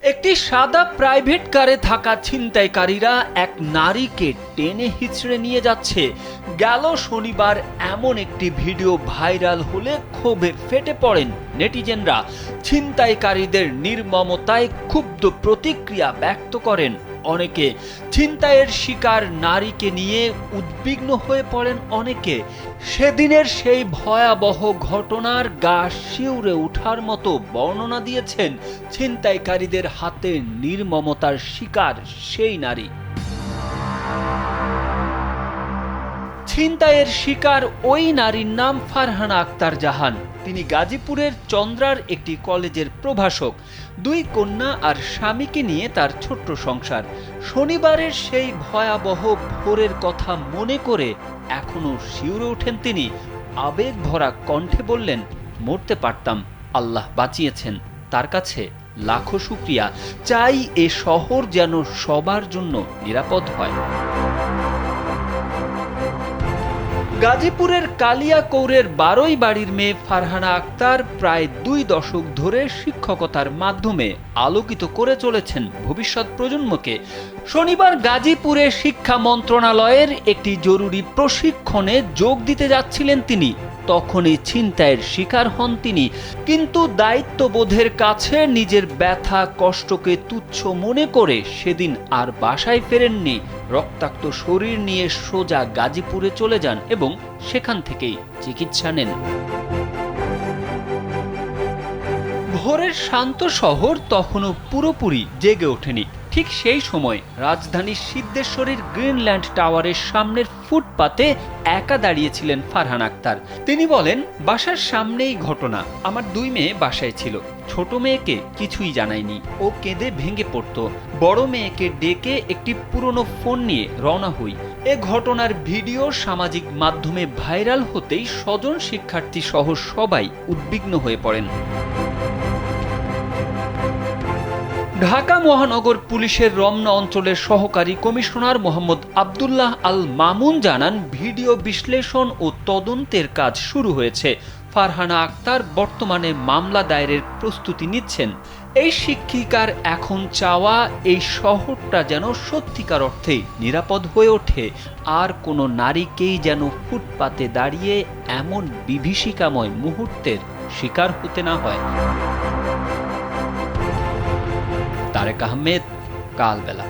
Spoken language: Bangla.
একটি সাদা প্রাইভেট কারে থাকা ছিনতাইকারীরা এক নারীকে টেনে হিচড়ে নিয়ে যাচ্ছে। গেল শনিবার এমন একটি ভিডিও ভাইরাল হলে ক্ষোভে ফেটে পড়েন নেটিজেনরা। ছিনতাইকারীদের নির্মমতায় ক্ষুব্ধ প্রতিক্রিয়া ব্যক্ত করেন অনেকে। ছিনতাইয়ের শিকার নারীকে নিয়ে উদ্বিগ্ন হয়ে পড়েন অনেকে। সেদিনের সেই ভয়াবহ ঘটনার গা শিউরে ওঠার মতো বর্ণনা দিয়েছেন ছিনতাইকারীদের হাতে নির্মমতার শিকার সেই নারী। ছিনতাইয়ের শিকার ওই নারীর নাম ফারহানা আক্তার জাহান। তিনি গাজীপুরের চন্দ্রার একটি কলেজের প্রভাষক। দুই কন্যা আর স্বামীকে নিয়ে তার ছোট্ট সংসার। শনিবারের সেই ভয়াবহ ভোরের কথা মনে করে এখনো শিউরে ওঠেন তিনি। আবেগ ভরা কণ্ঠে বললেন, মরতে পারতাম, আল্লাহ বাঁচিয়েছেন, তার কাছে লাখো শুকরিয়া। চাই এ শহর যেন সবার জন্য নিরাপদ হয়। গাজীপুরের কালিয়াকৈরের বারোই বাড়ির মেয়ে ফারহানা আক্তার প্রায় 2 দশক ধরে শিক্ষকতার মাধ্যমে আলোকিত করে চলেছেন ভবিষ্যৎ প্রজন্মকে। শনিবার গাজীপুরে শিক্ষা মন্ত্রণালয়ের একটি জরুরি প্রশিক্ষণে যোগ দিতে যাচ্ছিলেন তিনি। তখনই ছিনতাইয়ের শিকার হন তিনি। কিন্তু দায়িত্ববোধের কাছে নিজের ব্যথা কষ্টকে তুচ্ছ মনে করে সেদিন আর বাসায় ফেরেননি। রক্তাক্ত শরীর নিয়ে সোজা গাজীপুরে চলে যান এবং সেখান থেকেই চিকিৎসা নেন। ভোরের শান্ত শহর তখনও পুরোপুরি জেগে ওঠেনি। ঠিক সেই সময় রাজধানীর সিদ্ধেশ্বরীর গ্রিনল্যান্ড টাওয়ারের সামনের ফুটপাতে একা দাঁড়িয়েছিলেন ফারহানা আক্তার। তিনি বলেন, বাসার সামনেই ঘটনা। আমার 2 মেয়ে বাসায় ছিল। ছোট মেয়েকে কিছুই জানায়নি, ও কেঁদে ভেঙে পড়ত। বড় মেয়েকে ডেকে একটি পুরনো ফোন নিয়ে রওনা হই। এ ঘটনার ভিডিও সামাজিক মাধ্যমে ভাইরাল হতেই স্বজন শিক্ষার্থী সহ সবাই উদ্বিগ্ন হয়ে পড়েন। ঢাকা মহানগর পুলিশের রমনা অঞ্চলের সহকারী কমিশনার মোহাম্মদ আব্দুল্লাহ আল মামুন জানান, ভিডিও বিশ্লেষণ ও তদন্তের কাজ শুরু হয়েছে। ফারহানা আক্তার বর্তমানে মামলা দায়েরের প্রস্তুতি নিচ্ছেন। এই শিক্ষিকার এখন চাওয়া এই শহরটা যেন সত্যিকার অর্থে নিরাপদ হয়ে ওঠে, আর কোনো নারীকেই যেন ফুটপাতে দাঁড়িয়ে এমন বিভীষিকাময় মুহূর্তের শিকার হতে না হয়। তারেক আহমেদ, কালবেলা।